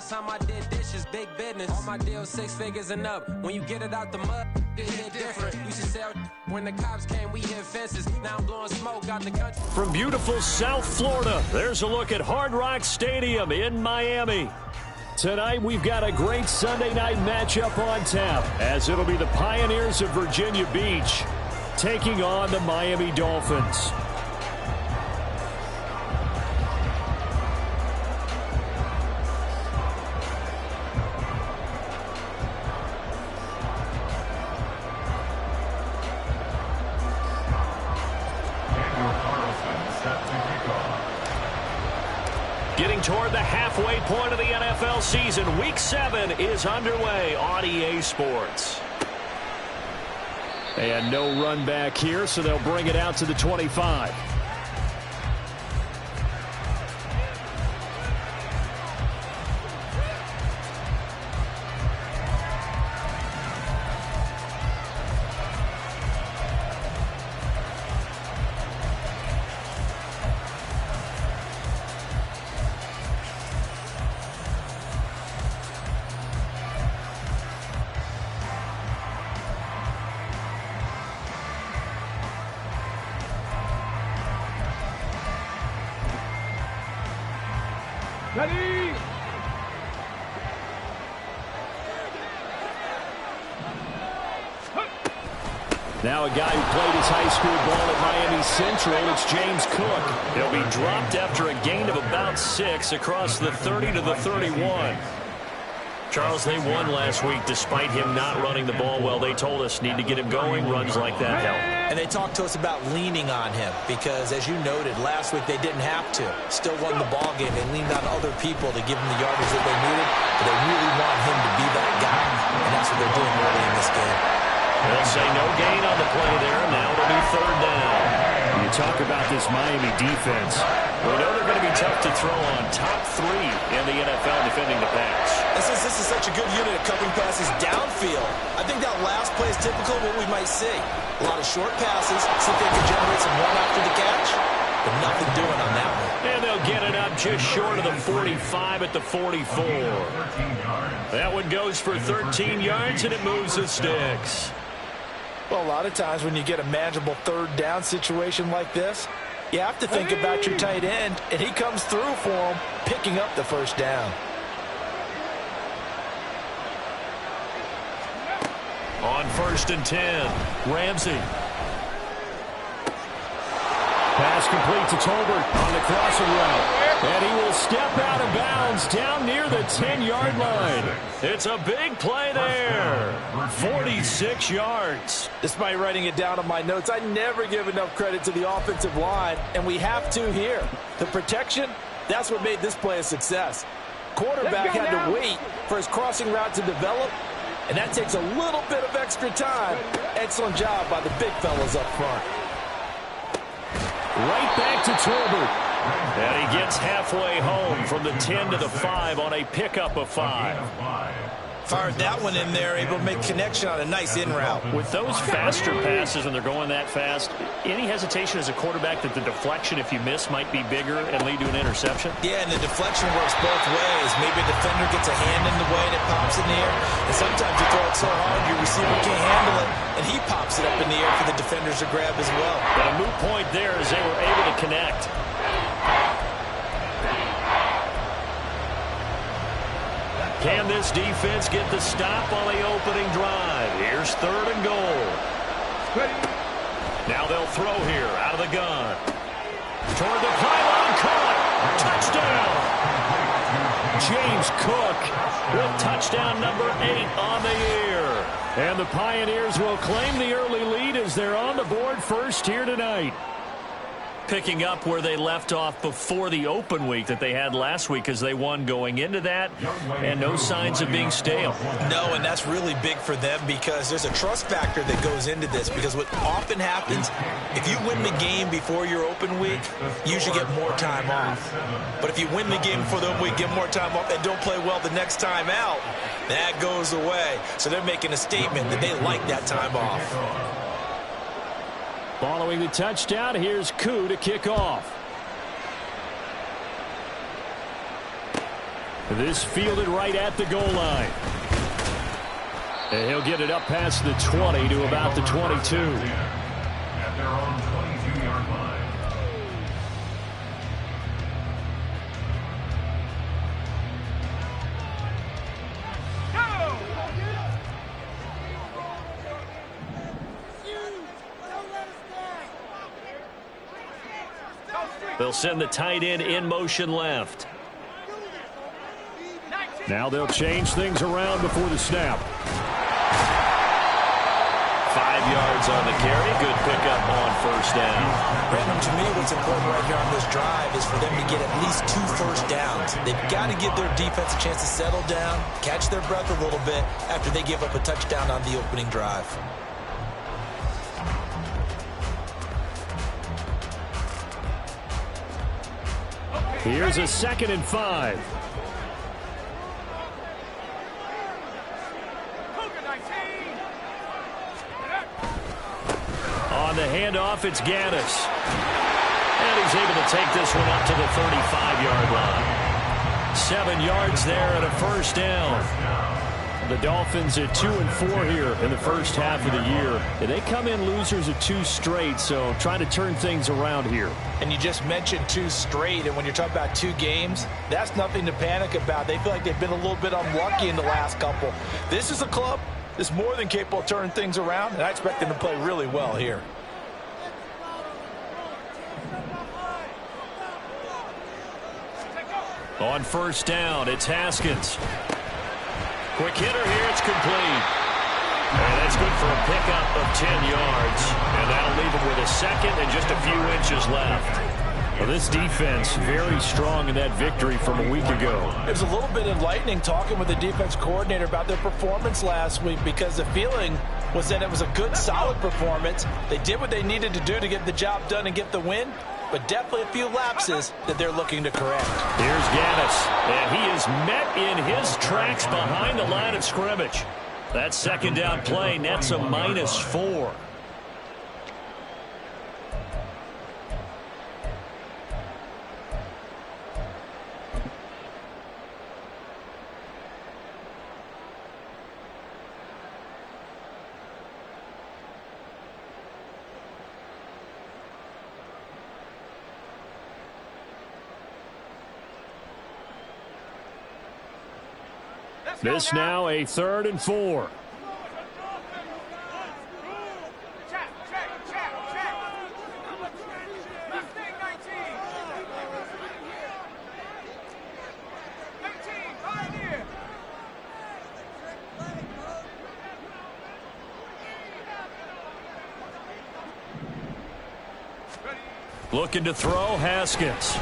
last time I did dishes, big business. All my deals 6 figures and up. When you get it out the mud, it hit different. You should sell when the cops came, we hit fences. Now I'm blowing smoke out the country. From beautiful South Florida, there's a look at Hard Rock Stadium in Miami. Tonight, we've got a great Sunday night matchup on tap, as it'll be the Pioneers of Virginia Beach taking on the Miami Dolphins. Getting toward the halfway point of the NFL season, Week 7 is underway on EA Sports. And no run back here, so they'll bring it out to the 25. Ready? Now a guy who played his high school ball at Miami Central, it's James Cook. He'll be dropped after a gain of about 6 across the 30 to the 31. Charles, they won last week despite him not running the ball well. They told us need to get him going. Runs like that help. And they talked to us about leaning on him because, as you noted, last week they didn't have to. Still won the ball game. They leaned on other people to give them the yardage that they needed, but they really want him to be that guy, and that's what they're doing early in this game. They'll say no gain on the play there. Now it'll be 3rd down. You talk about this Miami defense. We know they're going to be tough to throw on. Top 3 in the NFL defending the pass. This is such a good unit of covering passes downfield. I think that last play is typical of what we might see. A lot of short passes, see if they can generate some run after the catch, but nothing doing on that one. And they'll get it up just short of the 45 at the 44. That one goes for 13 yards, and it moves the sticks. Well, a lot of times when you get a manageable 3rd down situation like this, you have to think about your tight end, and he comes through for him, picking up the 1st down. On 1st and 10, Ramsey. Pass complete to Tolbert on the crossing route. And he will step out of bounds down near the 10-yard line. It's a big play there. 46 yards. Despite writing it down on my notes, I never give enough credit to the offensive line, and we have to here. The protection, that's what made this play a success. Quarterback had to wait for his crossing route to develop, and that takes a little bit of extra time. Excellent job by the big fellas up front. Right back to Tolbert. And he gets halfway home from the 10 to the 5 on a pickup of 5. Fired that one in there, able to make connection on a nice in route. With those faster passes when they're going that fast, any hesitation as a quarterback that the deflection, if you miss, might be bigger and lead to an interception? Yeah, and the deflection works both ways. Maybe a defender gets a hand in the way and it pops in the air. And sometimes you throw it so hard your receiver can't handle it, and he pops it up in the air for the defenders to grab as well. But a moot point there as they were able to connect. Can this defense get the stop on the opening drive? Here's 3rd and goal. Now they'll throw here out of the gun. Toward the pylon, caught. Touchdown. James Cook with touchdown number 8 on the year. And the Pioneers will claim the early lead as they're on the board first here tonight. Picking up where they left off before the open week that they had last week as they won going into that, and no signs of being stale. No, and that's really big for them because there's a trust factor that goes into this, because what often happens, if you win the game before your open week, you usually get more time off. But if you win the game before the open week, get more time off, and don't play well the next time out, that goes away. So they're making a statement that they like that time off. Following the touchdown, here's Koo to kick off. This fielded right at the goal line. And he'll get it up past the 20 to about the 22. At their own 22-yard line. They'll send the tight end in motion left. Now they'll change things around before the snap. 5 yards on the carry. Good pickup on first down. Brandon, to me, what's important right here on this drive is for them to get at least 2 first downs. They've got to give their defense a chance to settle down, catch their breath a little bit after they give up a touchdown on the opening drive. Here's a 2nd and 5. On the handoff, it's Gaddis. And he's able to take this one up to the 35-yard line. 7 yards there and a first down. The Dolphins at 2-4 here in the first half of the year. And they come in losers of 2 straight, so trying to turn things around here. And you just mentioned 2 straight, and when you're talking about 2 games, that's nothing to panic about. They feel like they've been a little bit unlucky in the last couple. This is a club that's more than capable of turning things around, and I expect them to play really well here. On first down, it's Haskins. Quick hitter here, it's complete. And that's good for a pickup of 10 yards. And that'll leave him with a 2nd and just a few inches left. Well, this defense very strong in that victory from a week ago. It was a little bit enlightening talking with the defense coordinator about their performance last week, because the feeling was that it was a good, solid performance. They did what they needed to do to get the job done and get the win, but definitely a few lapses that they're looking to correct. Here's Gaddis, and he is met in his tracks behind the line of scrimmage. That 2nd down play nets a -4. This now a 3rd and 4. Looking to throw, Haskins.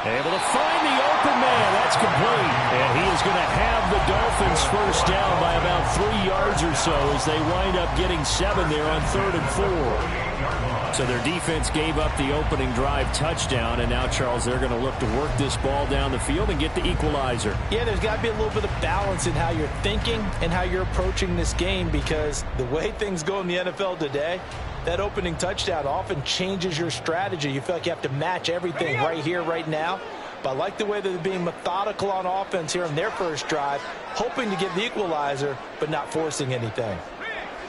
Able to find the open man. That's complete. And he is going to have the Dolphins first down by about 3 yards or so as they wind up getting 7 there on 3rd and 4. So their defense gave up the opening drive touchdown, and now, Charles, they're going to look to work this ball down the field and get the equalizer. Yeah, there's got to be a little bit of balance in how you're thinking and how you're approaching this game, because the way things go in the NFL today, that opening touchdown often changes your strategy. You feel like you have to match everything right here, right now. But I like the way that they're being methodical on offense here in their first drive, hoping to get the equalizer, but not forcing anything.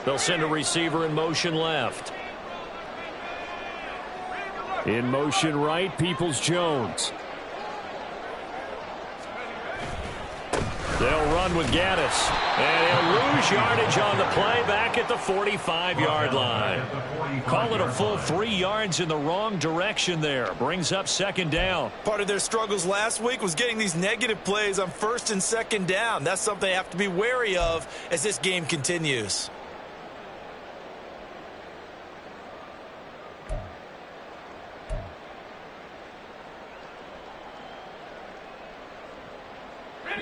They'll send a receiver in motion left. In motion right, Peoples-Jones. They'll run with Gaddis. And he'll lose yardage on the play back at the 45-yard line. Call it a full 3 yards in the wrong direction there. Brings up 2nd down. Part of their struggles last week was getting these negative plays on 1st and 2nd down. That's something they have to be wary of as this game continues.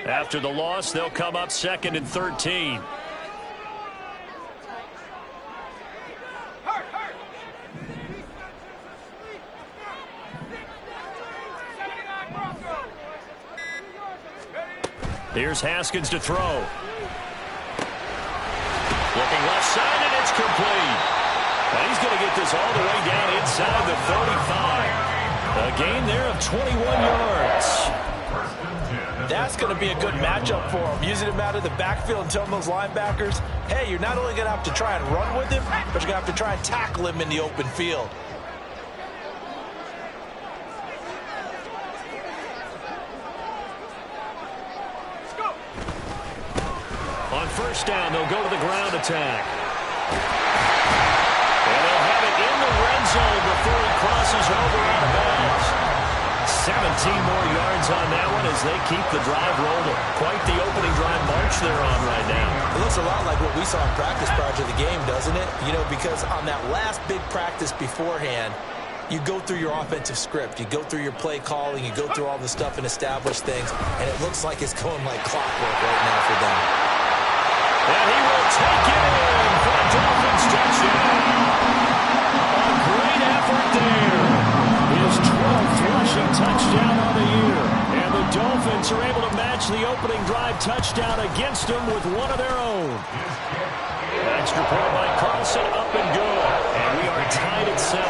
After the loss, they'll come up 2nd and 13. Here's Haskins to throw. Looking left side, and it's complete. And he's going to get this all the way down inside the 35. A gain there of 21 yards. That's going to be a good matchup for him. Using him out of the backfield and telling those linebackers, hey, you're not only going to have to try and run with him, but you're going to have to try and tackle him in the open field. On first down, they'll go to the ground attack. And they'll have it in the red zone before he crosses over out of bounds. 17 more yards on that one as they keep the drive rolling. Quite the opening drive march they're on right now. It looks a lot like what we saw in practice prior to the game, doesn't it? You know, because on that last big practice beforehand, you go through your offensive script. You go through your play calling. You go through all the stuff and establish things. And it looks like it's going like clockwork right now for them. And he will take it in for a Dolphins touchdown. A great effort there. His 12th rushing touchdown on the year. And the Dolphins are able to match the opening drive touchdown against them with one of their own. Extra point by Carlson, up and good. And we are tied at 7.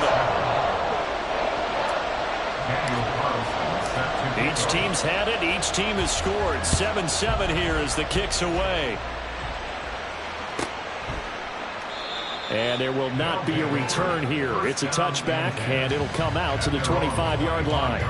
Each team's had it. Each team has scored. 7-7 here as the kick's away. And there will not be a return here. It's a touchback, and it'll come out to the 25-yard line.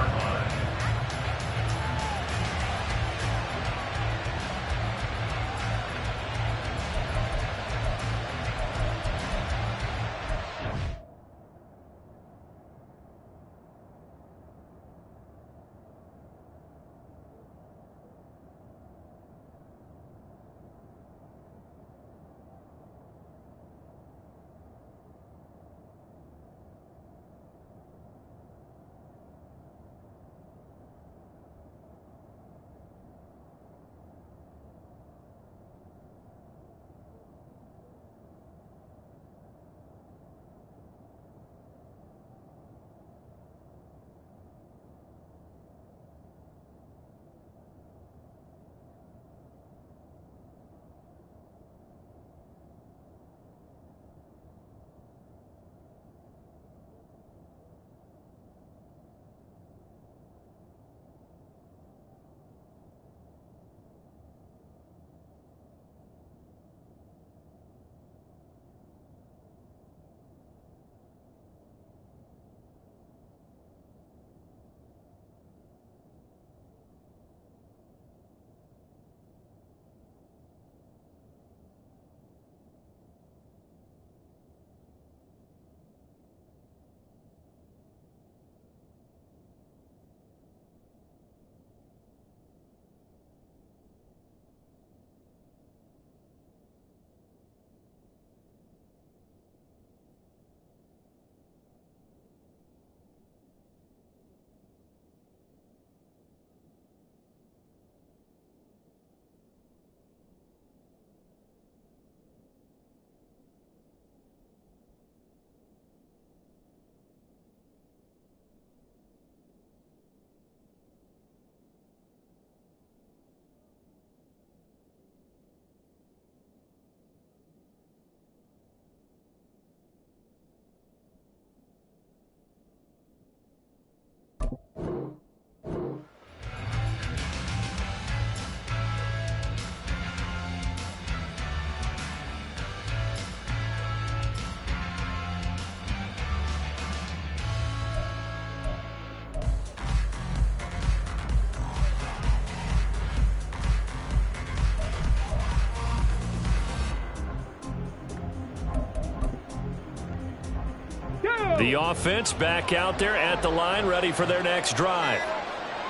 The offense back out there at the line, ready for their next drive.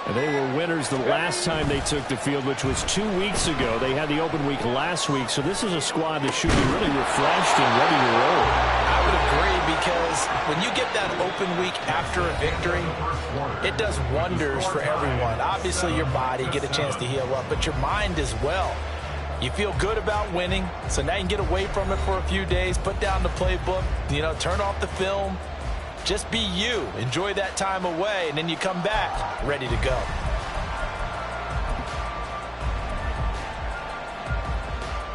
And they were winners the last time they took the field, which was 2 weeks ago. They had the open week last week, so this is a squad that should be really refreshed and ready to roll. I would agree, because when you get that open week after a victory, it does wonders for everyone. Obviously, your body, get a chance to heal up, but your mind as well. You feel good about winning, so now you can get away from it for a few days, put down the playbook, turn off the film. Just be you. Enjoy that time away, and then you come back ready to go.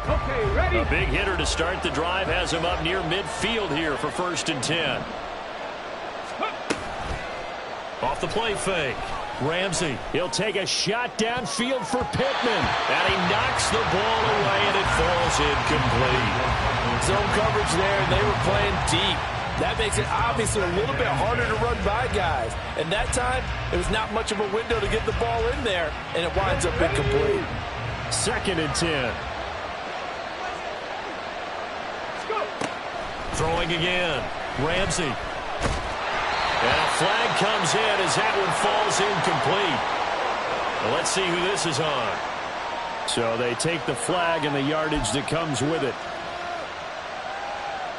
Okay, ready. A big hitter to start the drive has him up near midfield here for 1st and 10. Off the play fake. Ramsey, he'll take a shot downfield for Pittman. And he knocks the ball away, and it falls incomplete. Zone coverage there, and they were playing deep. That makes it obviously a little bit harder to run by guys. And that time, it was not much of a window to get the ball in there, and it winds up incomplete. 2nd and 10. Throwing again. Ramsey. And a flag comes in as that one falls incomplete. Well, let's see who this is on. So they take the flag and the yardage that comes with it.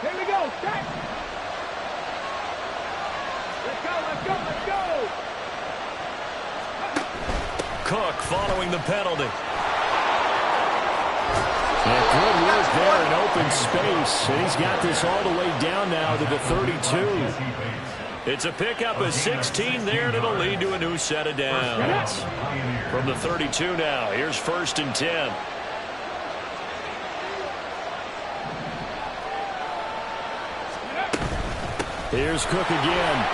Here we go. Set. Let's go, let's go, let's go. Cook following the penalty. And good work there in open space. And he's got this all the way down now to the 32. It's a pickup of 16 there, and it'll lead to a new set of downs. From the 32 now, here's 1st and 10. Here's Cook again.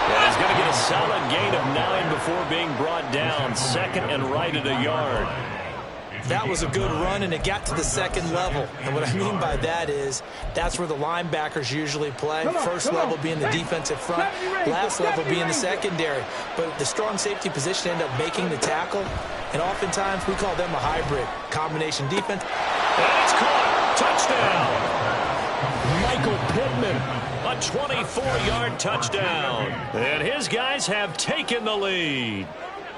And he's going to get a solid gain of 9 before being brought down. 2nd and right at a yard. That was a good run, and it got to the 2nd level. And what I mean by that is that's where the linebackers usually play. First level being the defensive front, last level being the secondary. But the strong safety position ended up making the tackle, and oftentimes we call them a hybrid combination defense. And it's caught. Touchdown. Michael Pittman, a 24-yard touchdown. And his guys have taken the lead.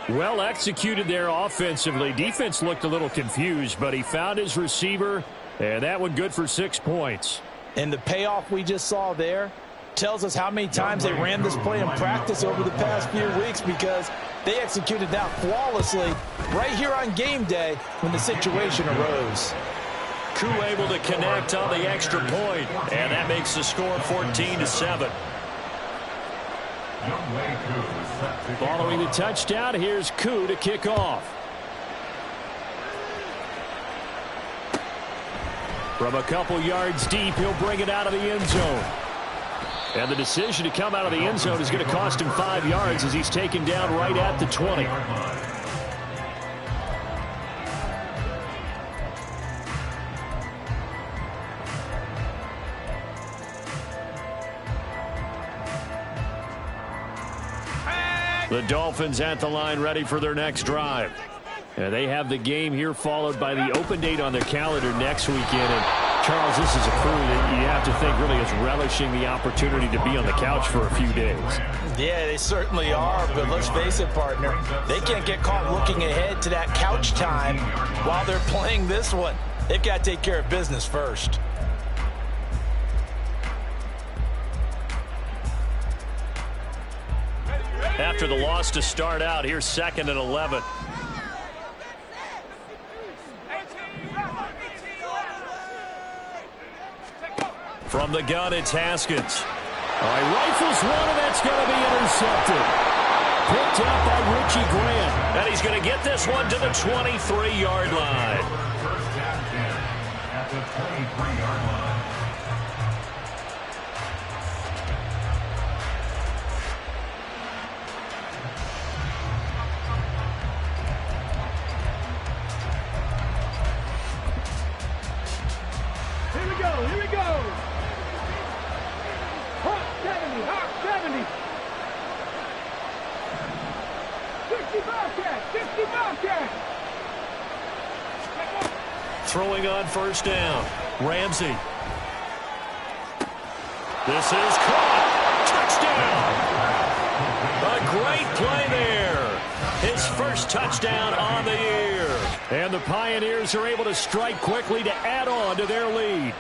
Well executed there offensively. Defense looked a little confused, but he found his receiver, and that one good for 6 points. And the payoff we just saw there tells us how many times they ran this play in practice over the past few weeks, because they executed that flawlessly right here on game day when the situation arose. Koo able to connect on the extra point, and that makes the score 14-7. Following the touchdown, here's Koo to kick off. From a couple yards deep, he'll bring it out of the end zone. And the decision to come out of the end zone is going to cost him 5 yards as he's taken down right at the 20. The Dolphins at the line ready for their next drive. And they have the game here followed by the open date on their calendar next weekend. And Charles, this is a crew that you have to think really is relishing the opportunity to be on the couch for a few days. Yeah, they certainly are, but let's face it, partner, they can't get caught looking ahead to that couch time while they're playing this one. They've got to take care of business first. After the loss to start out, here's 2nd and 11. From the gun, it's Haskins. All right, rifles one, and that's going to be intercepted. Picked up by Richie Grant. And he's going to get this one to the 23-yard line. First down 10 at the 23-yard line. Here we go. Hawk 70, Hawk 70. 60 Bobcat, 60 Bobcat. Throwing on first down. Ramsey. This is caught. Touchdown. A great play there. His first touchdown on the year. And the Pioneers are able to strike quickly to add on to their lead.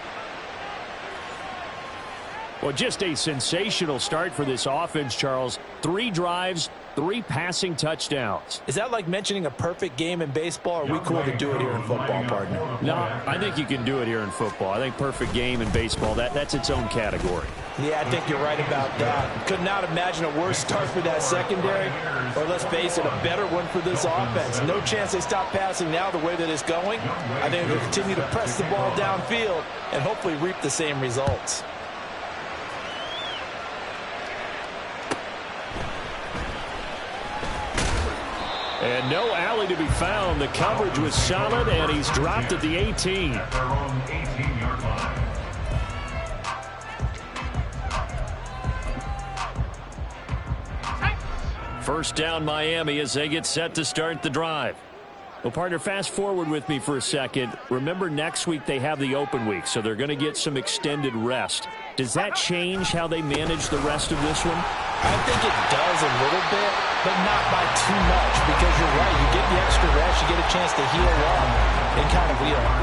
Well, just a sensational start for this offense, Charles. 3 drives, 3 passing touchdowns. Is that like mentioning a perfect game in baseball, or are we cool to do it here in football, partner? No, I think you can do it here in football. I think perfect game in baseball, that's its own category. Yeah, I think you're right about that. Could not imagine a worse start for that secondary, or let's face it, a better one for this offense. No chance they stop passing now the way that it's going. I think they'll continue to press the ball downfield and hopefully reap the same results. And no alley to be found. The coverage was solid, and he's dropped at the 18. At their own 18-yard line. First down, Miami, as they get set to start the drive. Well, partner, fast forward with me for a second. Remember, next week they have the open week, so they're going to get some extended rest. Does that change how they manage the rest of this one? I think it does a little bit, but not by too much, because you're right. You get the extra rest, you get a chance to heal up and kind of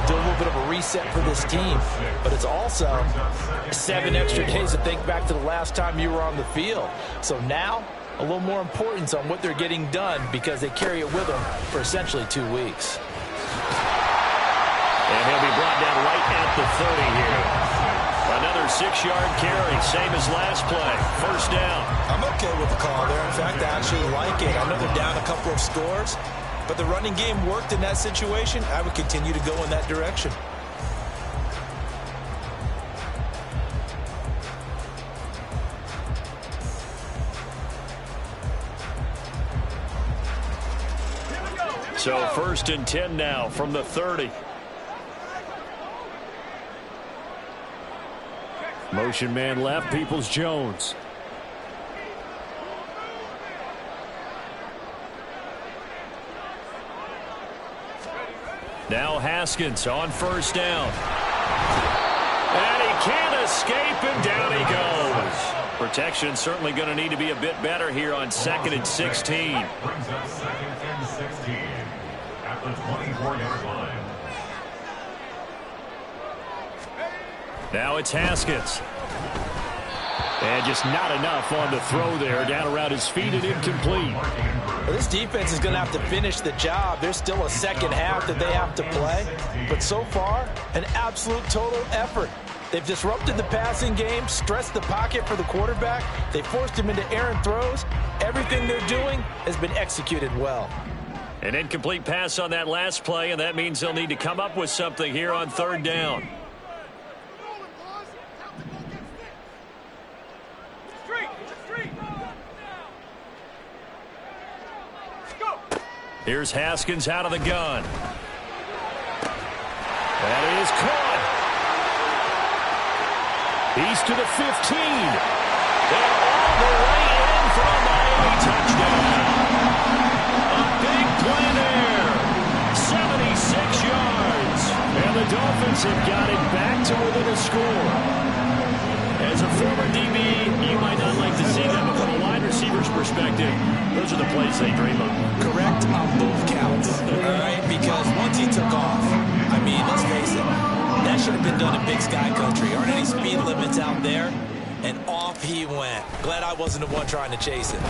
do a little bit of a reset for this team. But it's also 7 extra days to think back to the last time you were on the field. So now, a little more importance on what they're getting done because they carry it with them for essentially 2 weeks. And he'll be brought down right at the 30 here. Another 6-yard carry, same as last play. First down. I'm okay with the call there. In fact, I actually like it. I know they're down a couple of scores, but the running game worked in that situation. I would continue to go in that direction. So 1st and 10 now from the 30. Motion man left, Peoples-Jones. Now Haskins on first down. And he can't escape, and down he goes. Protection certainly going to need to be a bit better here on 2nd and 16. Brings up 2nd and 16 at the 24-yard line. Now it's Haskins. And just not enough on the throw there. Down around his feet and incomplete. Well, this defense is going to have to finish the job. There's still a second half that they have to play. But so far, an absolute total effort. They've disrupted the passing game, stressed the pocket for the quarterback. They forced him into errant throws. Everything they're doing has been executed well. An incomplete pass on that last play, and that means they'll need to come up with something here on 3rd down. Here's Haskins out of the gun. That is caught. He's to the 15. They're all the way in for a Miami touchdown. A big play there. 76 yards. And the Dolphins have got it back to within a score. As a former DB, you might not like to see them, but from a wide receiver's perspective, those are the plays they dream of. Correct on both counts. All right, because once he took off, I mean, let's face it, that should have been done in Big Sky Country. Aren't any speed limits out there? And off he went. Glad I wasn't the one trying to chase it.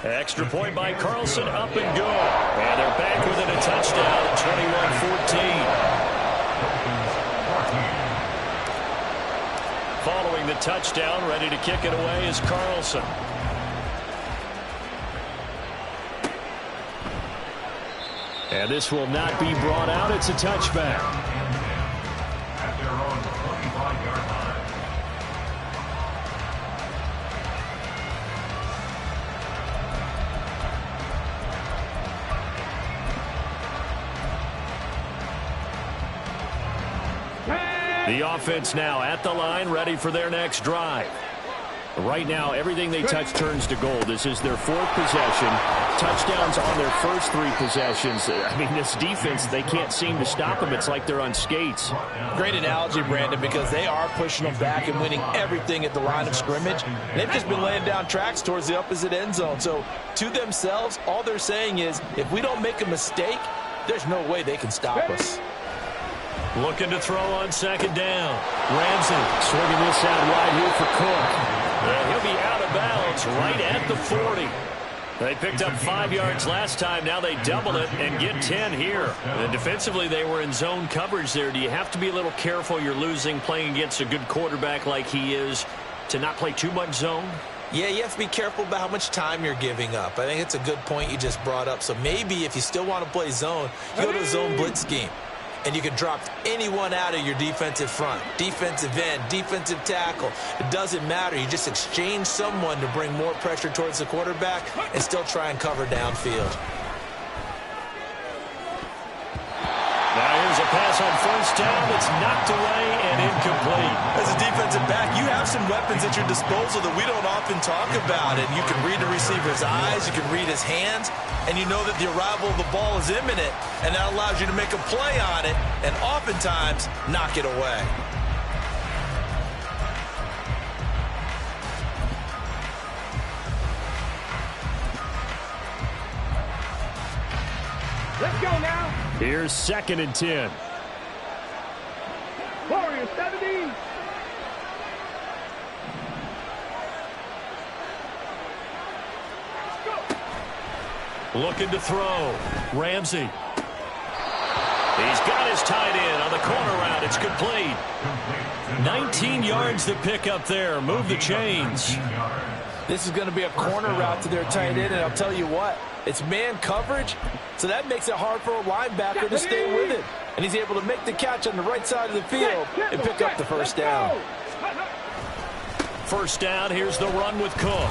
Extra point by Carlson, up and good. And they're back within a touchdown at 21-14. Following the touchdown, ready to kick it away is Carlson. And this will not be brought out. It's a touchback. At their own 25-yard line. The offense now at the line, ready for their next drive. Right now, everything they touch turns to gold. This is their 4th possession. Touchdowns on their first 3 possessions. I mean, this defense, they can't seem to stop them. It's like they're on skates. Great analogy, Brandon, because they are pushing them back and winning everything at the line of scrimmage. They've just been laying down tracks towards the opposite end zone. So, to themselves, all they're saying is, if we don't make a mistake, there's no way they can stop us. Looking to throw on 2nd down. Ramsey swinging this out wide here for Cook. And he'll be out of bounds right at the 40. They picked up 5 yards last time. Now they double it and get 10 here. And defensively, they were in zone coverage there. Do you have to be a little careful? You're losing playing against a good quarterback like he is to not play too much zone? Yeah, you have to be careful about how much time you're giving up. I think it's a good point you just brought up. So maybe if you still want to play zone, you go to a zone blitz scheme. And you can drop anyone out of your defensive front, defensive end, defensive tackle. It doesn't matter. You just exchange someone to bring more pressure towards the quarterback and still try and cover downfield. pass on first down that's knocked away and incomplete. As a defensive back, you have some weapons at your disposal that we don't often talk about. And you can read the receiver's eyes, you can read his hands, and you know that the arrival of the ball is imminent, and that allows you to make a play on it and oftentimes knock it away. Let's go now. Here's 2nd and 10. Warriors 70. Looking to throw. Ramsey. He's got his tight end on the corner route. It's complete. 19 yards to pick up there. Move the chains. This is going to be a corner route to their tight end, and I'll tell you what, it's man coverage, so that makes it hard for a linebacker to stay with it. And he's able to make the catch on the right side of the field and pick up the first down. First down, here's the run with Cook.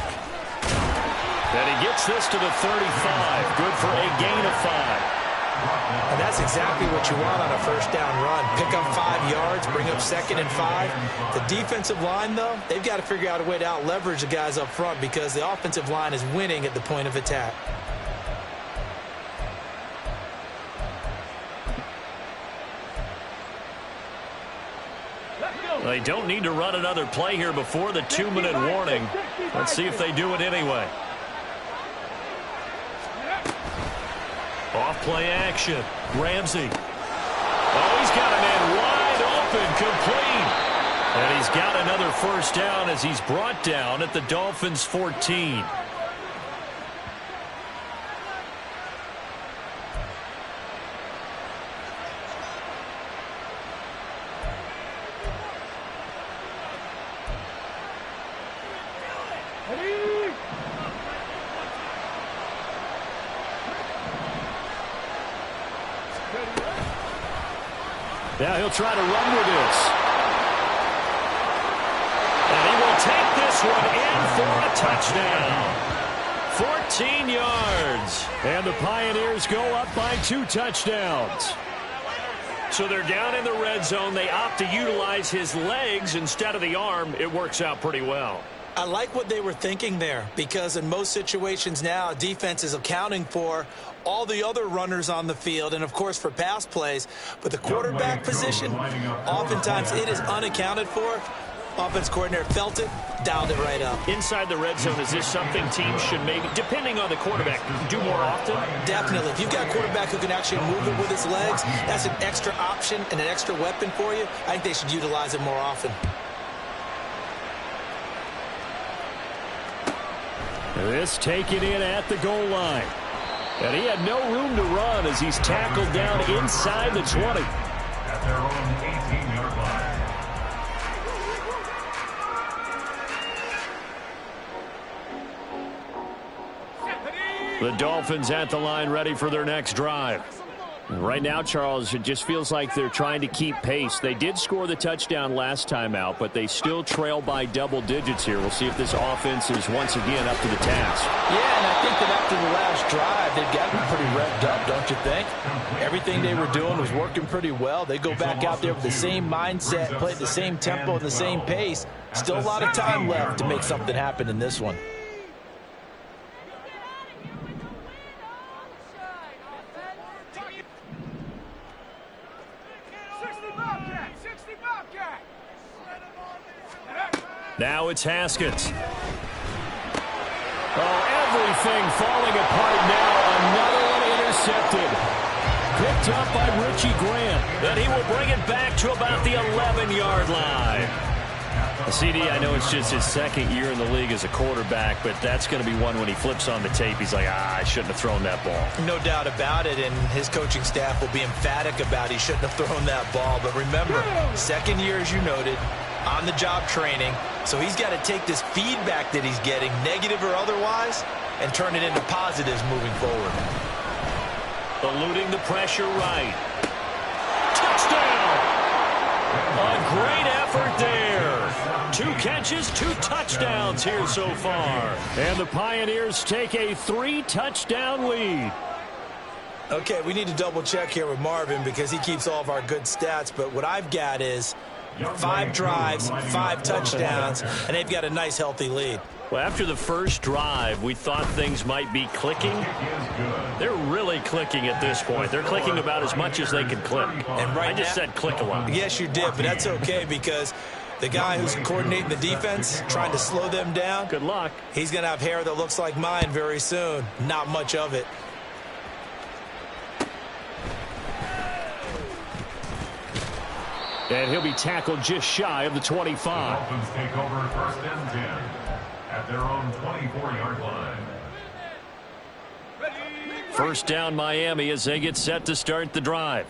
And he gets this to the 35. Good for a gain of 5. And that's exactly what you want on a first down run. Pick up 5 yards, bring up 2nd and 5. The defensive line, though, they've got to figure out a way to out-leverage the guys up front because the offensive line is winning at the point of attack. They don't need to run another play here before the 2-minute warning. Let's see if they do it anyway. Off play action. Ramsey. Oh, he's got a man wide open, complete. And he's got another first down as he's brought down at the Dolphins' 14. Now he'll try to run with this. And he will take this one in for a touchdown. 14 yards. And the Pioneers go up by 2 touchdowns. So they're down in the red zone. They opt to utilize his legs instead of the arm. It works out pretty well. I like what they were thinking there because in most situations now, defense is accounting for all the other runners on the field and, of course, for pass plays. But the quarterback position, oftentimes it is unaccounted for. Offense coordinator felt it, dialed it right up. Inside the red zone, is this something teams should maybe, depending on the quarterback, do more often? Definitely. If you've got a quarterback who can actually move it with his legs, that's an extra option and an extra weapon for you. I think they should utilize it more often. This taken in at the goal line. And he had no room to run as he's tackled down inside the 20. At their own 18-yard line. The Dolphins at the line ready for their next drive. Right now, Charles, it just feels like they're trying to keep pace. They did score the touchdown last time out, but they still trail by double digits here. We'll see if this offense is once again up to the task. Yeah, and I think that after the last drive, they've got to be pretty revved up, don't you think? Everything they were doing was working pretty well. They go back out there with the same mindset, play at the same tempo and the same pace. Still a lot of time left to make something happen in this one. Now it's Haskins. Oh, everything falling apart now. Another one intercepted. Picked up by Richie Grant. And he will bring it back to about the 11-yard line. CD, I know it's just his second year in the league as a quarterback, but that's going to be one when he flips on the tape. He's like, I shouldn't have thrown that ball. No doubt about it, and his coaching staff will be emphatic about he shouldn't have thrown that ball. But remember, second year, as you noted, on-the-job training. So he's got to take this feedback that he's getting, negative or otherwise, and turn it into positives moving forward. Eluding the pressure right. Touchdown! A great effort there. 2 catches, 2 touchdowns here so far. And the Pioneers take a 3-touchdown lead. Okay, we need to double check here with Marvin because he keeps all of our good stats. But what I've got is 5 drives, 5 touchdowns, and they've got a nice, healthy lead. Well, after the first drive, we thought things might be clicking. They're really clicking at this point. They're clicking about as much as they can click. And I just said click a lot. Yes, you did, but that's okay because the guy who's coordinating the defense, trying to slow them down, good luck. He's going to have hair that looks like mine very soon. Not much of it. And he'll be tackled just shy of the 25. The Dolphins take over 1st and 10 at their own 24-yard line. First down Miami as they get set to start the drive.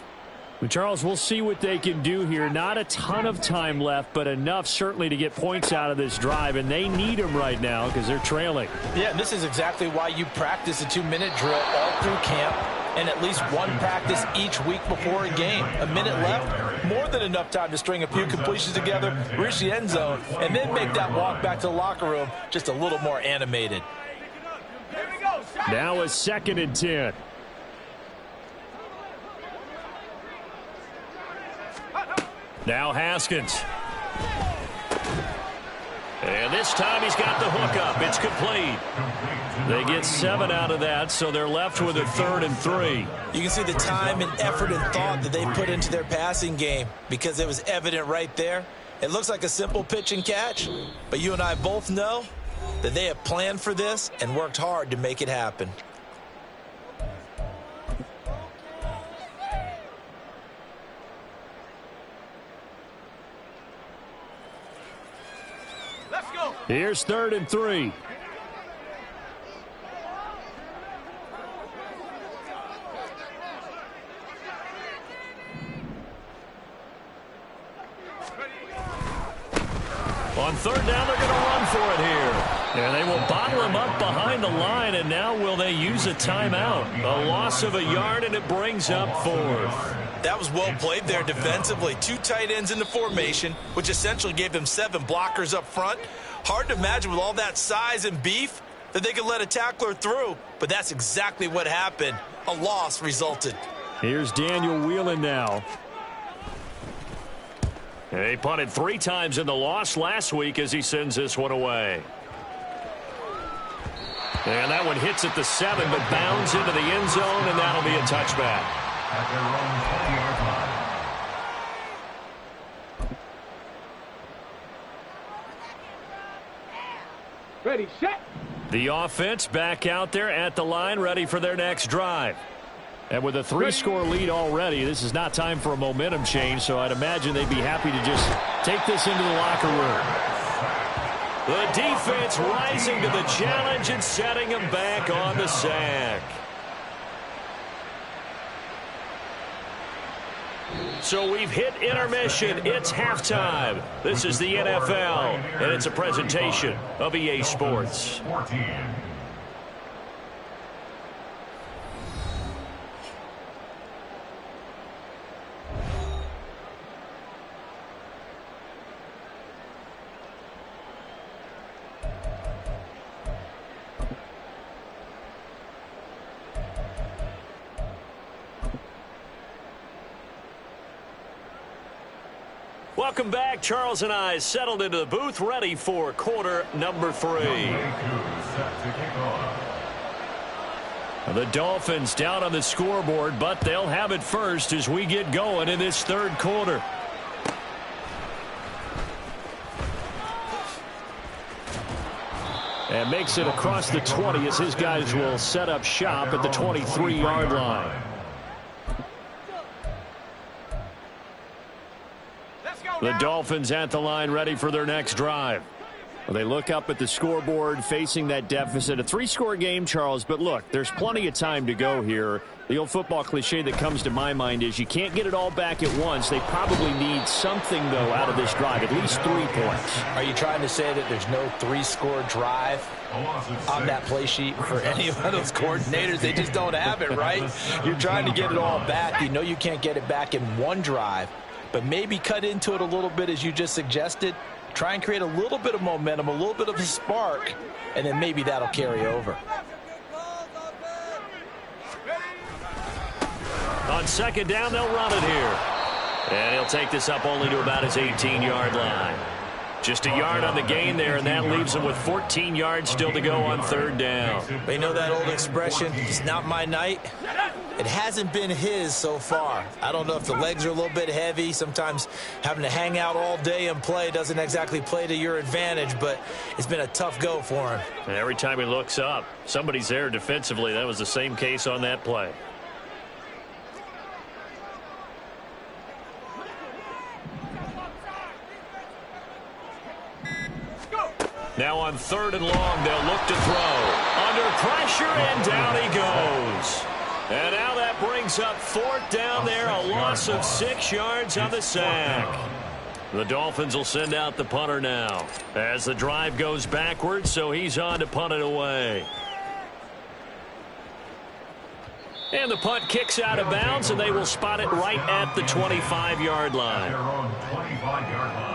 Well, Charles, we'll see what they can do here. Not a ton of time left, but enough certainly to get points out of this drive, and they need them right now because they're trailing. Yeah, and this is exactly why you practice a 2-minute drill all through camp and at least one practice each week before a game. A minute left, more than enough time to string a few completions together, reach the end zone, and then make that walk back to the locker room just a little more animated. Now a 2nd and 10. Now Haskins. And this time he's got the hook up. It's complete. They get 7 out of that, so they're left with a 3rd and 3. You can see the time and effort and thought that they put into their passing game because it was evident right there. It looks like a simple pitch and catch, but you and I both know that they have planned for this and worked hard to make it happen. Here's 3rd and 3. On 3rd down, they're going to run for it here. And they will bottle him up behind the line, and now will they use a timeout? A loss of a yard, and it brings up 4th. That was well played there defensively. 2 tight ends in the formation, which essentially gave them 7 blockers up front. Hard to imagine with all that size and beef that they could let a tackler through, but that's exactly what happened. A loss resulted. Here's Daniel Whelan now. He punted 3 times in the loss last week as he sends this one away. And that one hits at the 7, but bounds into the end zone, and that'll be a touchback. At their own 20-yard line. Ready, set. The offense back out there at the line, ready for their next drive. And with a 3-score lead already, this is not time for a momentum change, so I'd imagine they'd be happy to just take this into the locker room. The defense rising to the challenge and setting them back on the sack. So we've hit intermission. It's halftime. This is the NFL, and it's a presentation of EA Sports. 14. Welcome back. Charles and I settled into the booth, ready for quarter number 3. The Dolphins down on the scoreboard, but they'll have it first as we get going in this 3rd quarter. And makes it across the 20 as his guys will set up shop at the 23-yard line. The Dolphins at the line, ready for their next drive. Well, they look up at the scoreboard, facing that deficit. A 3-score game, Charles, but look, there's plenty of time to go here. The old football cliche that comes to my mind is you can't get it all back at once. They probably need something, though, out of this drive, at least 3 points. Are you trying to say that there's no 3-score drive on that play sheet for any of those coordinators? They just don't have it, right? You're trying to get it all back. You know you can't get it back in one drive, but maybe cut into it a little bit as you just suggested. Try and create a little bit of momentum, a little bit of a spark, and then maybe that'll carry over. on second down, they'll run it here. And he'll take this up only to about his 18-yard line. Just a yard on the gain there, and that leaves him with 14 yards still to go on third down. But you know that old expression, it's not my night? It hasn't been his so far. I don't know if the legs are a little bit heavy. Sometimes having to hang out all day and play doesn't exactly play to your advantage, but it's been a tough go for him. And every time he looks up, somebody's there defensively. That was the same case on that play. Now on third and long, they'll look to throw. Under pressure, and down he goes. And now that brings up fourth down there, a loss of 6 yards on the sack. The Dolphins will send out the punter now as the drive goes backwards, so he's on to punt it away. And the punt kicks out of bounds, and they will spot it right at the 25-yard line. Their own 25-yard line.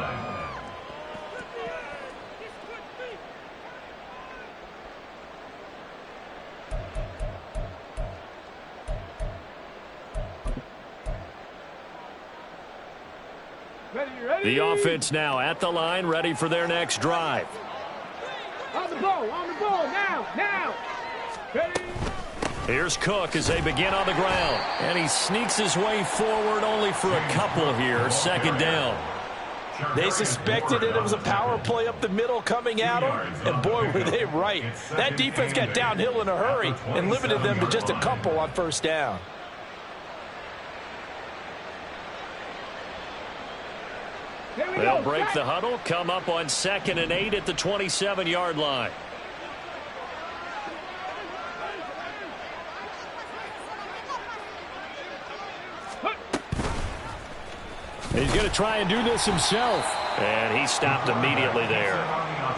The offense now at the line, ready for their next drive. On the ball, now. Ready. Here's Cook as they begin on the ground. And he sneaks his way forward only for a couple here. Second down. They suspected it was a power play up the middle coming at them, and boy, were they right. That defense got downhill in a hurry and limited them to just a couple on first down. They'll break the huddle, come up on 2nd and 8 at the 27-yard line. He's going to try and do this himself. And he stopped immediately there.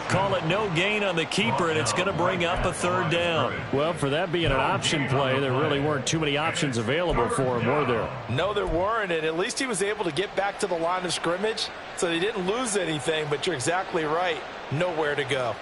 Call it no gain on the keeper, and it's going to bring up a third down. Well, for that being an option play, there really weren't too many options available for him, were there? No, there weren't, and at least he was able to get back to the line of scrimmage, so they didn't lose anything, but you're exactly right. Nowhere to go.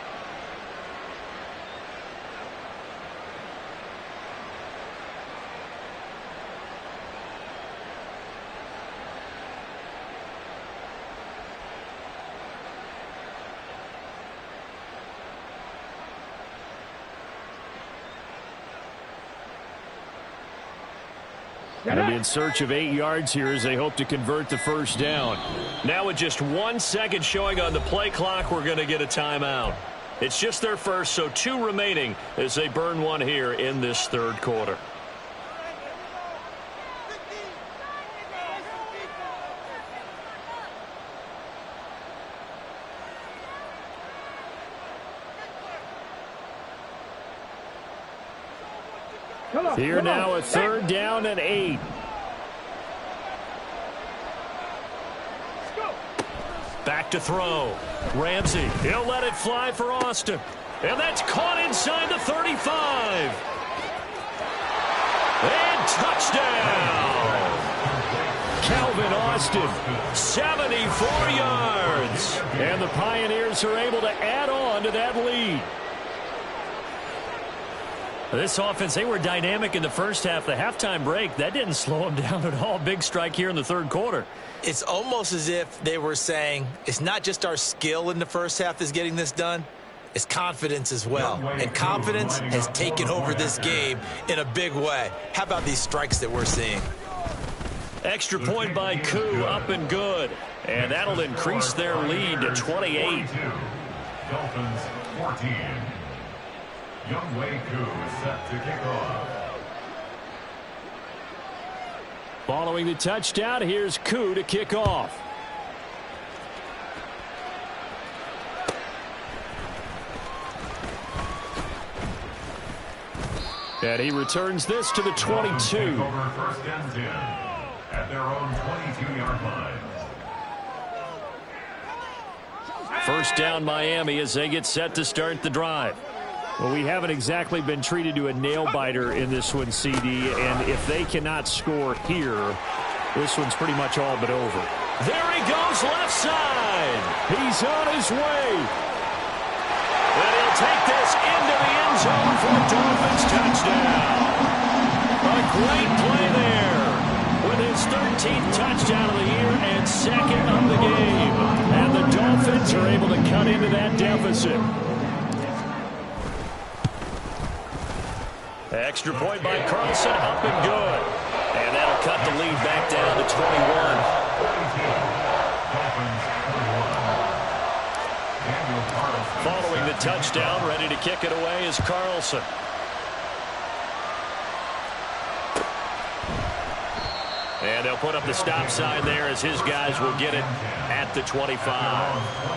Going to be in search of 8 yards here as they hope to convert the first down. Now with just 1 second showing on the play clock, we're going to get a timeout. It's just their first, so 2 remaining as they burn one here in this third quarter. Here now a third down and 8. Back to throw. Ramsey, he'll let it fly for Austin. And that's caught inside the 35. And touchdown. Calvin Austin, 74 yards. And the Pioneers are able to add on to that lead. This offense, they were dynamic in the first half. The halftime break, that didn't slow them down at all. Big strike here in the third quarter. It's almost as if they were saying, it's not just our skill in the first half that's getting this done, it's confidence as well. And confidence has taken over this game in a big way. How about these strikes that we're seeing? Extra point by Koo, up and good. And that'll increase their lead to 28. Dolphins 14. Younghoe Koo is set to kick off. Following the touchdown, here's Koo to kick off. And he returns this to the 22. Over first and 10 at their own 22-yard line. First down Miami as they get set to start the drive. Well, we haven't exactly been treated to a nail-biter in this one, CD, and if they cannot score here, this one's pretty much all but over. There he goes, left side. He's on his way. And he'll take this into the end zone for a Dolphins touchdown. A great play there. 13th touchdown of the year and second of the game. And the Dolphins are able to cut into that deficit. Extra point by Carlson, up and good. And that'll cut the lead back down to 21. Following the touchdown, ready to kick it away is Carlson. And they'll put up the stop sign there as his guys will get it at the 25.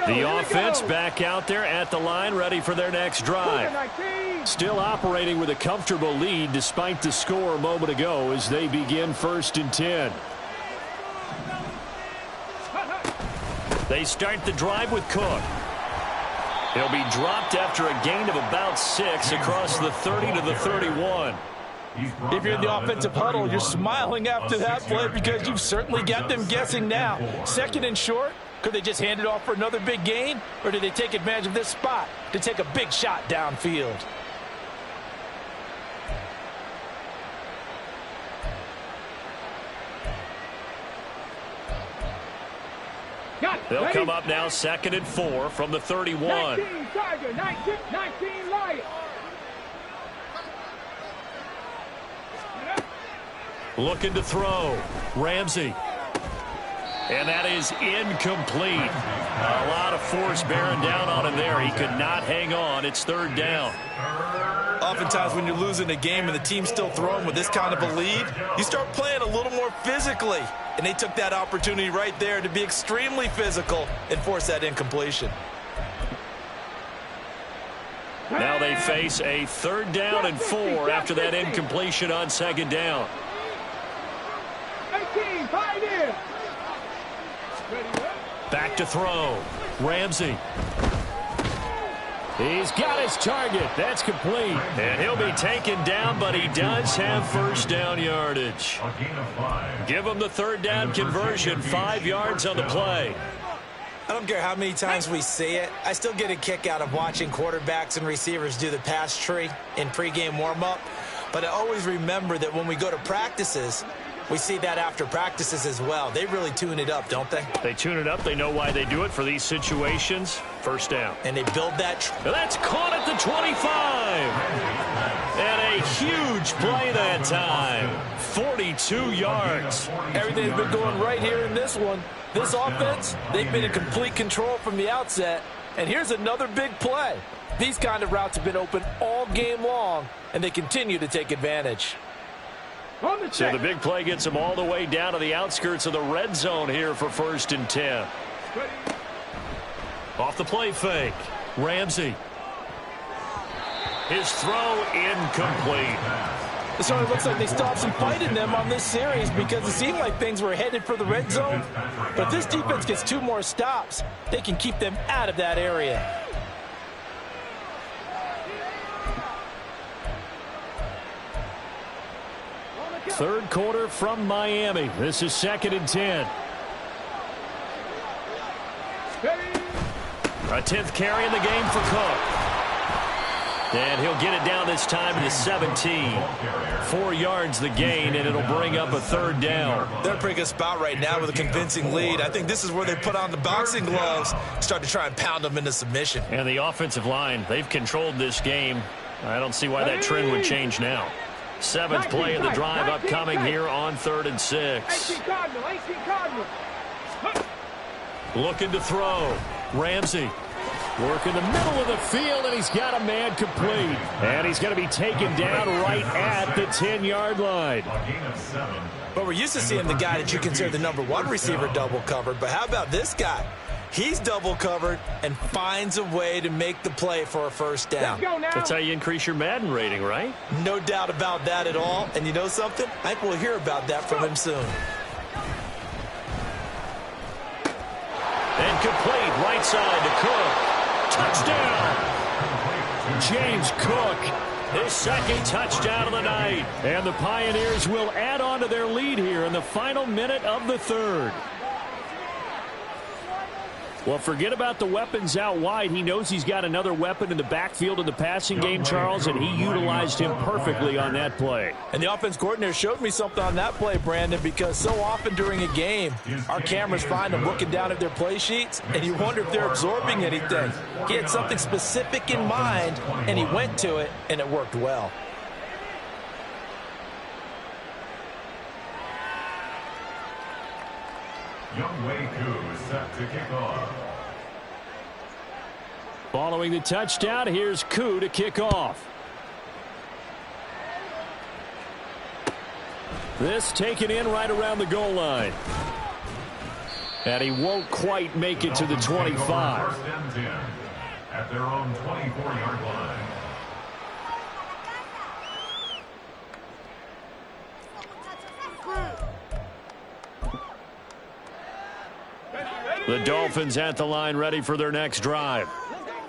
The offense back out there at the line, ready for their next drive. Still operating with a comfortable lead despite the score a moment ago as they begin 1st and 10. They start the drive with Cook. He'll be dropped after a gain of about 6 across the 30 to the 31. If you're in the offensive huddle, you're smiling after that play because you've certainly got them guessing now. 2nd and short. Could they just hand it off for another big gain? Or did they take advantage of this spot to take a big shot downfield? They'll come up now 2nd and 4 from the 31. 19 Tiger, 19 Lion. Looking to throw. Ramsey. And that is incomplete. A lot of force bearing down on him there. He could not hang on. It's 3rd down. Oftentimes when you're losing a game and the team's still throwing with this kind of a lead, you start playing a little more physically. And they took that opportunity right there to be extremely physical and force that incompletion. Now they face a 3rd down and 4 after that incompletion on 2nd down. 18, Pioneer. Back to throw. Ramsey. He's got his target. That's complete. And he'll be taken down, but he does have 1st down yardage. Give him the 3rd down conversion. 5 yards on the play. I don't care how many times we see it. I still get a kick out of watching quarterbacks and receivers do the pass tree in pregame warm-up. But I always remember that when we go to practices, we see that after practices as well. They really tune it up, don't they? They tune it up. They know why they do it for these situations. 1st down. And they build that. That's caught at the 25. And a huge play that time. 42 yards. Everything's been going right here in this one. This offense, they've been in complete control from the outset. And here's another big play. These kind of routes have been open all game long, and they continue to take advantage. So the big play gets them all the way down to the outskirts of the red zone here for 1st and 10. Off the play fake. Ramsey. His throw incomplete. It sort of looks like they stopped some fight in them on this series because it seemed like things were headed for the red zone. But if this defense gets 2 more stops, they can keep them out of that area. Third quarter from Miami. This is 2nd and 10. A 10th carry in the game for Cook. And he'll get it down this time to the 17. 4 yards the gain, and it'll bring up a 3rd down. They're in a pretty good spot right now with a convincing lead. I think this is where they put on the boxing gloves, start to try and pound them into submission. And the offensive line, they've controlled this game. I don't see why that trend would change now. 7th play of the drive upcoming here on 3rd and 6. Looking to throw. Ramsey. Work in the middle of the field, and he's got a man complete. And he's going to be taken down right at the 10-yard line. But we're used to seeing the guy that you consider the #1 receiver double covered. But how about this guy? He's double covered and finds a way to make the play for a 1st down. That's how you increase your Madden rating, right? No doubt about that at all. And you know something? I think we'll hear about that from him soon. And complete right side to Cook. Touchdown. James Cook, his second touchdown of the night. And the Pioneers will add on to their lead here in the final minute of the third. Well, forget about the weapons out wide. He knows he's got another weapon in the backfield in the passing game, Charles, and he utilized him perfectly on that play. And the offense coordinator showed me something on that play, Brandon, because so often during a game, our cameras find them looking down at their play sheets, and you wonder if they're absorbing anything. He had something specific in mind, and he went to it, and it worked well. Younghoe Koo is set to kick off. Following the touchdown, here's Koo to kick off. This taken in right around the goal line. And he won't quite make it to the 25. First and 10 at their own 24-yard line. The Dolphins at the line, ready for their next drive.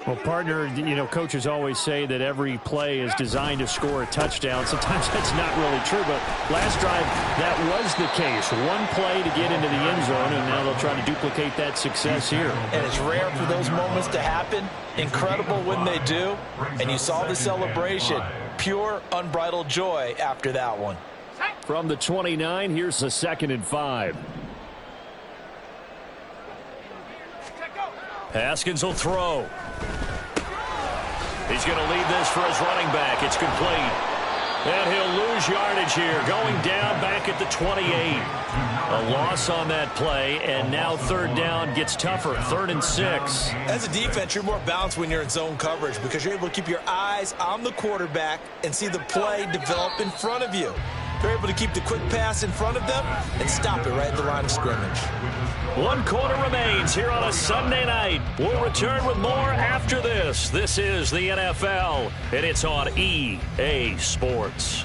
Well, partner, you know, coaches always say that every play is designed to score a touchdown. Sometimes that's not really true, but last drive, that was the case. One play to get into the end zone, and now they'll try to duplicate that success here. And it's rare for those moments to happen. Incredible when they do. And you saw the celebration. Pure, unbridled joy after that one. From the 29, here's the 2nd and 5. Haskins will throw. He's going to lead this for his running back. It's complete. And he'll lose yardage here, going down back at the 28. A loss on that play, and now third down gets tougher, 3rd and 6. As a defense, you're more balanced when you're in zone coverage because you're able to keep your eyes on the quarterback and see the play develop in front of you. They're able to keep the quick pass in front of them and stop it right at the line of scrimmage. 1 quarter remains here on a Sunday night. We'll return with more after this. This is the NFL, and it's on EA Sports.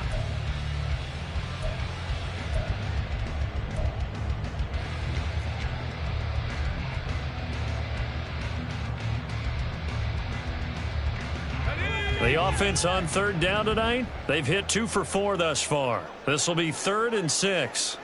The offense on third down tonight, they've hit 2 for 4 thus far. This will be 3rd and 6.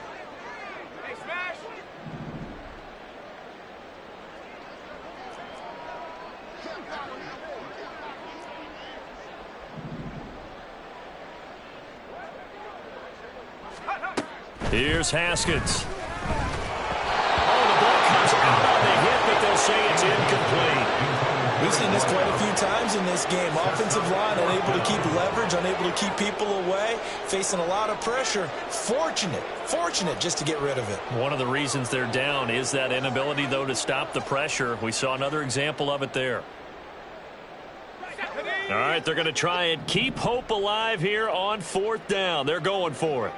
Here's Haskins. Oh, the ball comes out on the hit, but they'll say it's incomplete. We've seen this quite a few times in this game. Offensive line unable to keep leverage, unable to keep people away, facing a lot of pressure. Fortunate just to get rid of it. One of the reasons they're down is that inability, though, to stop the pressure. We saw another example of it there. All right, they're going to try and keep hope alive here on 4th down. They're going for it.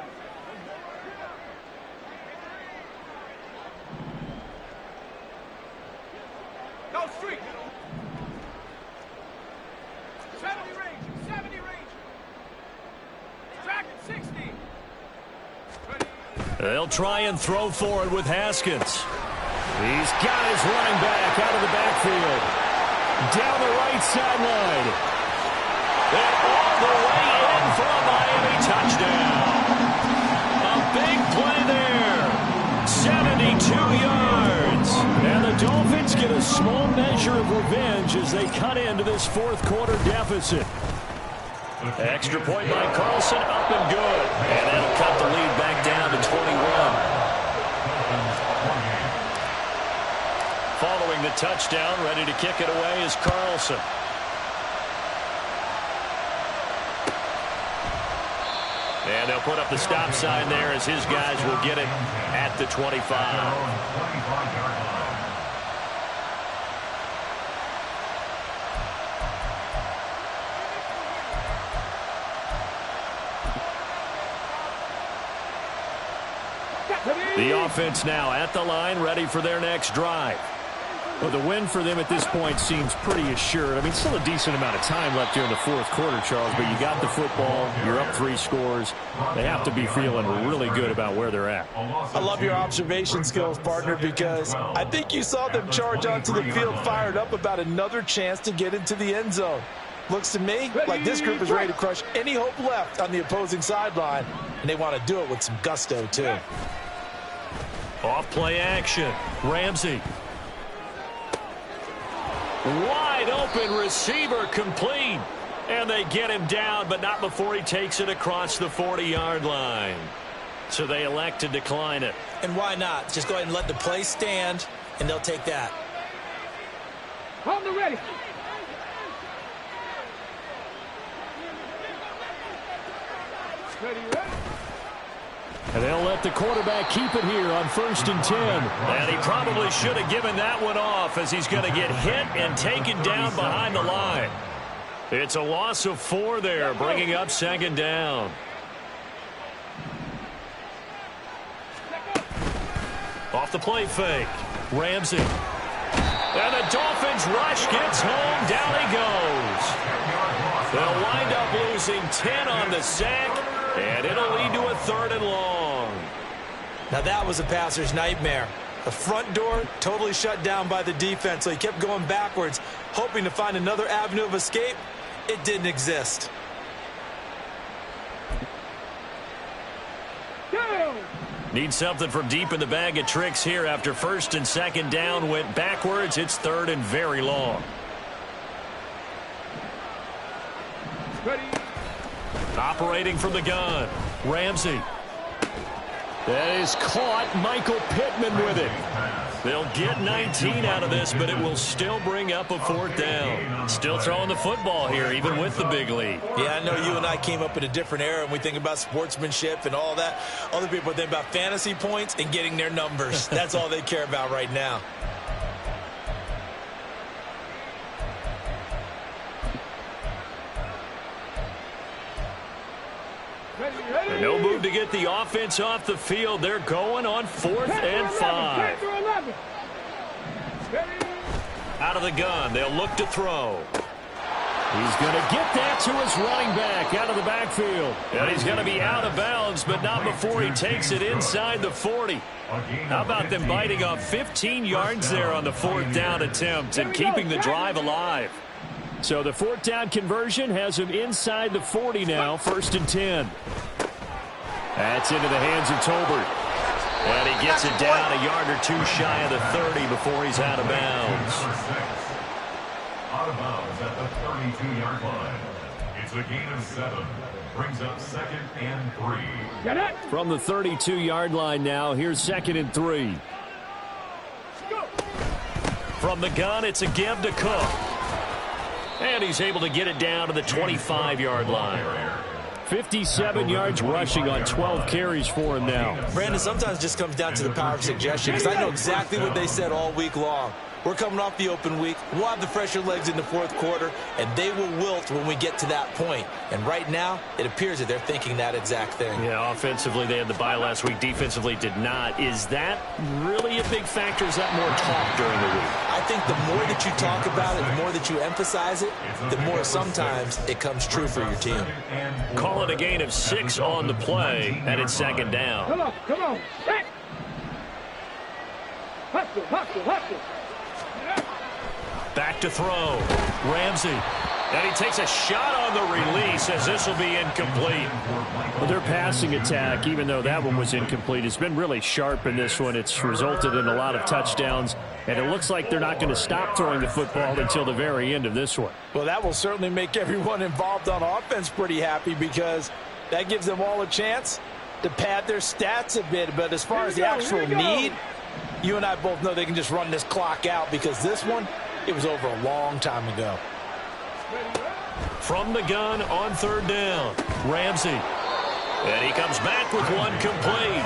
They'll try and throw for it with Haskins. He's got his running back out of the backfield. Down the right sideline. And all the way in for a Miami touchdown. A big play there. 72 yards. And the Dolphins get a small measure of revenge as they cut into this 4th quarter deficit. Extra point by Carlson, up and good. And that'll cut the lead back down to 21. Following the touchdown, ready to kick it away is Carlson. And they'll put up the stop sign there as his guys will get it at the 25. The offense now at the line, ready for their next drive. Well, the win for them at this point seems pretty assured. I mean, still a decent amount of time left here in the 4th quarter, Charles, but you got the football, you're up 3 scores. They have to be feeling really good about where they're at. I love your observation skills, partner, because I think you saw them charge onto the field fired up about another chance to get into the end zone. Looks to me like this group is ready to crush any hope left on the opposing sideline, and they want to do it with some gusto, too. Off play action. Ramsey. Wide open receiver complete. And they get him down, but not before he takes it across the 40-yard line. So they elect to decline it. And why not? Just go ahead and let the play stand, and they'll take that. On the ready. Ready, ready. And they'll let the quarterback keep it here on 1st and 10. And he probably should have given that one off, as he's going to get hit and taken down behind the line. It's a loss of 4 there, bringing up 2nd down. Off the play fake. Ramsey. And the Dolphins rush gets home. Down he goes. They'll wind up losing 10 on the sack, and it'll lead to a 3rd and long. Now that was a passer's nightmare. The front door totally shut down by the defense, so he kept going backwards, hoping to find another avenue of escape. It didn't exist. Need something from deep in the bag of tricks here after 1st and 2nd down went backwards. It's 3rd and very long. Ready. Operating from the gun. Ramsey. That is caught. Michael Pittman with it. They'll get 19 out of this, but it will still bring up a 4th down. Still throwing the football here, even with the big lead. Yeah, I know you and I came up in a different era, and we think about sportsmanship and all that. Other people think about fantasy points and getting their numbers. That's all they care about right now. And no move to get the offense off the field. They're going on 4th and 5. Out of the gun, they'll look to throw. He's going to get that to his running back out of the backfield. And he's going to be out of bounds, but not before he takes it inside the 40. How about them biting off 15 yards there on the 4th down attempt and keeping the drive alive? So the 4th down conversion has him inside the 40 now, 1st and 10. That's into the hands of Tolbert. And he gets it down a yard or 2 shy of the 30 before he's out of bounds. Out of bounds at the 32-yard line. It's a gain of 7. Brings up 2nd and 3. Get it. From the 32-yard line now, here's 2nd and 3. From the gun, it's a give to Cook. And he's able to get it down to the 25-yard line. 57 yards rushing on 12 carries for him now. Brandon, sometimes it just comes down to the power of suggestion, because I know exactly what they said all week long. We're coming off the open week. We'll have the fresher legs in the 4th quarter, and they will wilt when we get to that point. And right now, it appears that they're thinking that exact thing. Yeah, offensively, they had the bye last week. Defensively, did not. Is that really a big factor? Is that more talk during the week? I think the more that you talk about it, the more that you emphasize it, the more sometimes it comes true for your team. Call it a gain of 6 on the play, and it's 2nd down. Come on, come on. Back. Hustle, hustle, hustle. Back to throw. Ramsey. And he takes a shot on the release as this will be incomplete. Well, their passing attack, even though that one was incomplete, has been really sharp in this one. It's resulted in a lot of touchdowns, and it looks like they're not going to stop throwing the football until the very end of this one. Well, that will certainly make everyone involved on offense pretty happy, because that gives them all a chance to pad their stats a bit. But as far as the actual need, you and I both know they can just run this clock out, because this one, it was over a long time ago. From the gun on 3rd down, Ramsey. And he comes back with one complete.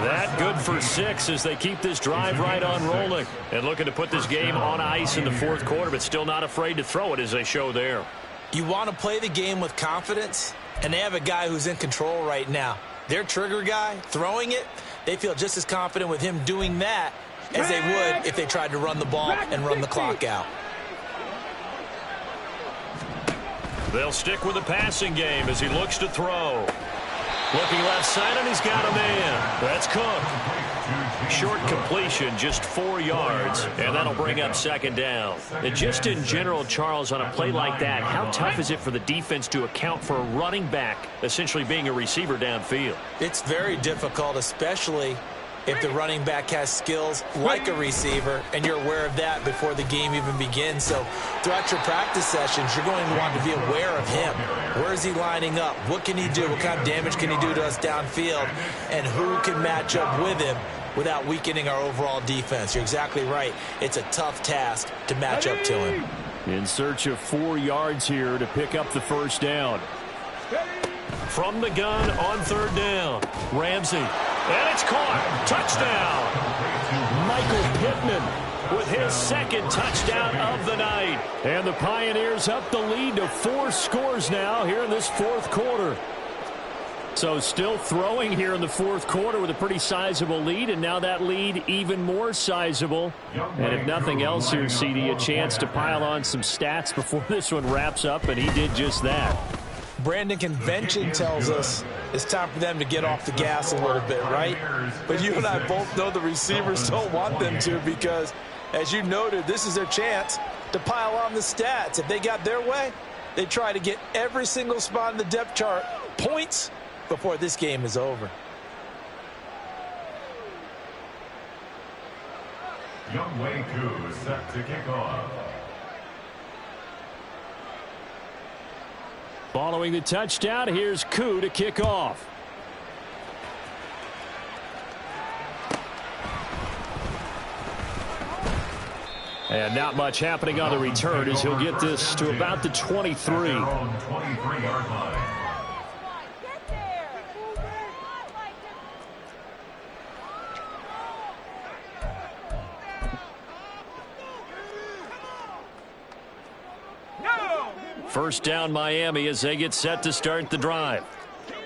That good for 6 as they keep this drive right on rolling. And looking to put this game on ice in the 4th quarter, but still not afraid to throw it as they show there. You want to play the game with confidence, and they have a guy who's in control right now. Their trigger guy, throwing it, they feel just as confident with him doing that as they would if they tried to run the ball and run the clock out. They'll stick with the passing game as he looks to throw. Looking left side, and he's got a man. That's Cook. short completion, just 4 yards, and that'll bring up second down. And just in general, Charles, on a play like that, how tough is it for the defense to account for a running back essentially being a receiver downfield? It's very difficult, especially if the running back has skills like a receiver, and you're aware of that before the game even begins. So throughout your practice sessions, you're going to want to be aware of him. Where is he lining up? What can he do? What kind of damage can he do to us downfield? And who can match up with him without weakening our overall defense? You're exactly right. It's a tough task to match up to him. In search of 4 yards here to pick up the first down. From the gun on third down, Ramsey. And it's caught. Touchdown. Michael Pittman with his second touchdown of the night. And the Pioneers up the lead to 4 scores now here in this fourth quarter. So still throwing here in the fourth quarter with a pretty sizable lead, and now that lead even more sizable. And if nothing else here, CD, a chance to pile on some stats before this one wraps up, and he did just that. Brandon, convention tells us it's time for them to get off the gas a little bit, right? But you and I both know the receivers don't want them to, because, as you noted, this is their chance to pile on the stats. If they got their way, they try to get every single spot in the depth chart points before this game is over. Younghoe Koo is set to kick off. Following the touchdown, here's Koo to kick off. And not much happening on the return as he'll get this to about the 23. Their own 23-yard line. First down Miami as they get set to start the drive.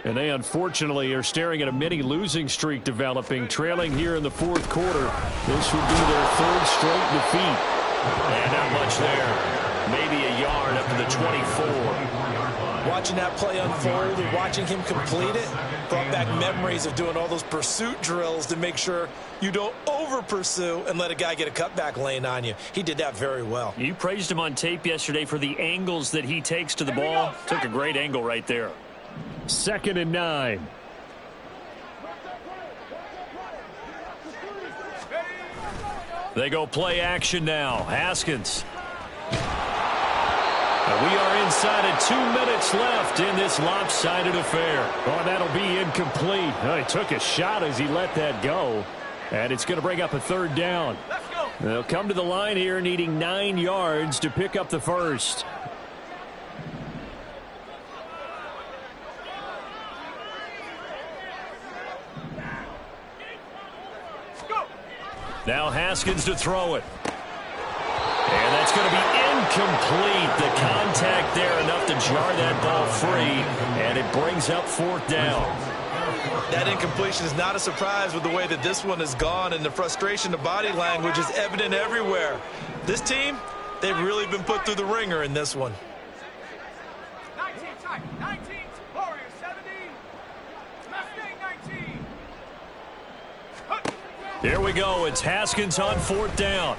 And they unfortunately are staring at a mini losing streak developing, trailing here in the fourth quarter. This would be their third straight defeat. And not much there. Maybe a yard up to the 24. Watching that play unfold and watching him complete it brought back memories of doing all those pursuit drills to make sure you don't over-pursue and let a guy get a cutback lane on you. He did that very well. You praised him on tape yesterday for the angles that he takes to the ball. Took a great angle right there. 2nd and 9. They go play action now. Haskins. We are inside of 2 minutes left in this lopsided affair. Oh, that'll be incomplete. Oh, he took a shot as he let that go. And it's going to bring up a third down. They'll come to the line here needing 9 yards to pick up the first. Now Haskins to throw it. And that's going to be incomplete. The contact there enough to jar that ball free. And it brings up 4th down. That incompletion is not a surprise with the way that this one has gone, and the frustration, the body language is evident everywhere. This team, they've really been put through the ringer in this one. 19 tight, 19, Warriors 70, Mustang 19. Here we go. It's Haskins on 4th down.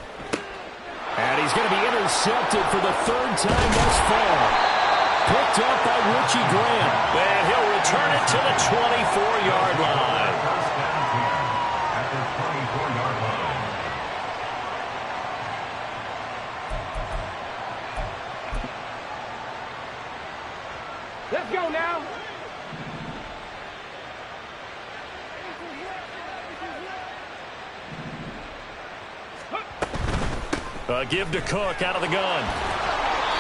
And he's going to be intercepted for the 3rd time thus far. Picked up by Richie Grant. And he'll return it to the 24-yard line. First down here at the 24-yard line. Let's go now. Give to Cook out of the gun.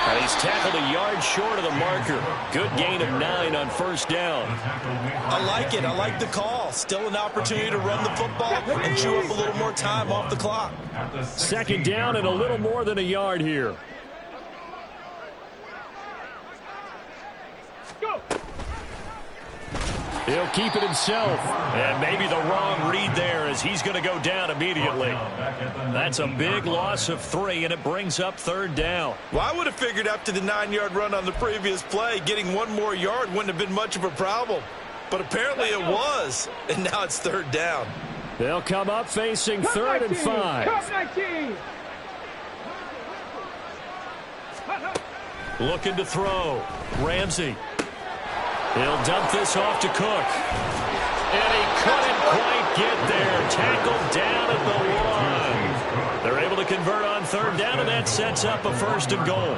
And he's tackled a yard short of the marker. Good gain of 9 on 1st down. I like it. I like the call. Still an opportunity to run the football and chew up a little more time off the clock. 2nd down and a little more than a yard here. Go. He'll keep it himself. And maybe the wrong read there as he's going to go down immediately. That's a big loss of 3, and it brings up 3rd down. Well, I would have figured after the 9-yard run on the previous play, getting 1 more yard wouldn't have been much of a problem. But apparently it was, and now it's 3rd down. They'll come up facing third and 5. Cup 19. Looking to throw. Ramsey. He'll dump this off to Cook. And he couldn't quite get there. Tackled down at the 1. They're able to convert on third down, and that sets up a 1st and goal.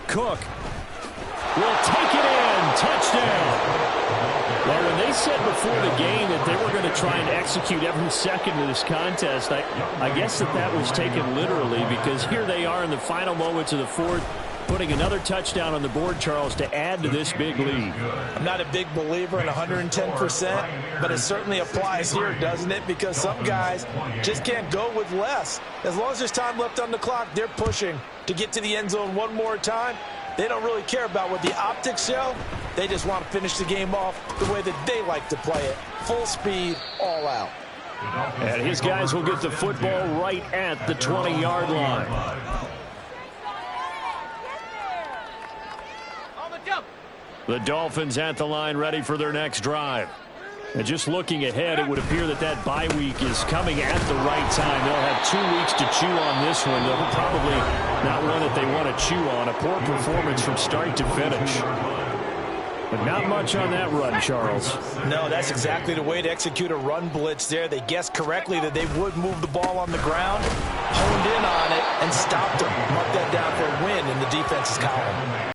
Cook will take it in. Touchdown. Well, when they said before the game that they were going to try and execute every second of this contest, I guess that was taken literally, because here they are in the final moments of the 4th, putting another touchdown on the board, Charles, to add to this big lead. I'm not a big believer in 110%, but it certainly applies here, doesn't it? Because some guys just can't go with less. As long as there's time left on the clock, they're pushing to get to the end zone one more time. They don't really care about what the optics show. They just want to finish the game off the way that they like to play it. Full speed, all out. And his guys will get the football right at the 20-yard line. The Dolphins at the line, ready for their next drive. And just looking ahead, it would appear that bye week is coming at the right time. They'll have 2 weeks to chew on this one. They'll probably not one that they want to chew on. A poor performance from start to finish. But not much on that run, Charles. No, that's exactly the way to execute a run blitz there. They guessed correctly that they would move the ball on the ground, honed in on it, and stopped them. Mark that down for a win in the defense's column.